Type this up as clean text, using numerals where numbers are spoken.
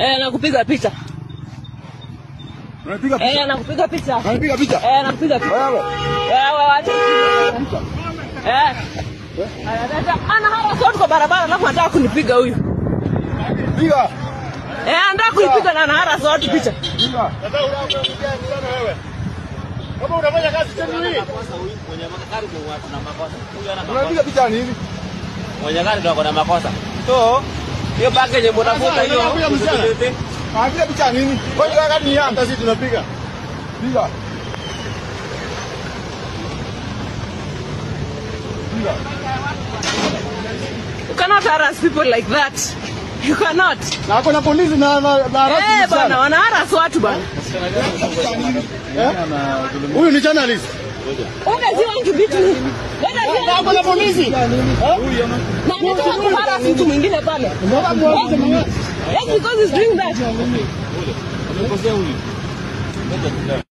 Nakupiga picha. Unapiga picha? Nakupiga picha. Unapiga picha? Nakupiga picha. Wewe. Ana harasa watu kwa barabara alafu anataka kunipiga huyu. Piga. Anataka kunipiga na ana harasa watu picha. Piga. Sasa unapiga wewe. Kama unafanya kazi tena hii. Mwenye gari ndio watu na makosa. Huyu ana makosa. Unapiga picha nini? Mwenye gari ndio ana makosa. So, hiyo bagi yenye mnafuta hiyo. Unapiga picha nini? Kwa hiyo gari ni hapa sisi tunapiga. Piga. Piga. You cannot harass people like that. You cannot. Na hapo na polisi na bana wana harass watu bana. Huyu ni journalist. Want to beat me? Hapo na polisi. Na nitaka kuharass mtu mwingine pale. Yes, because he's doing that.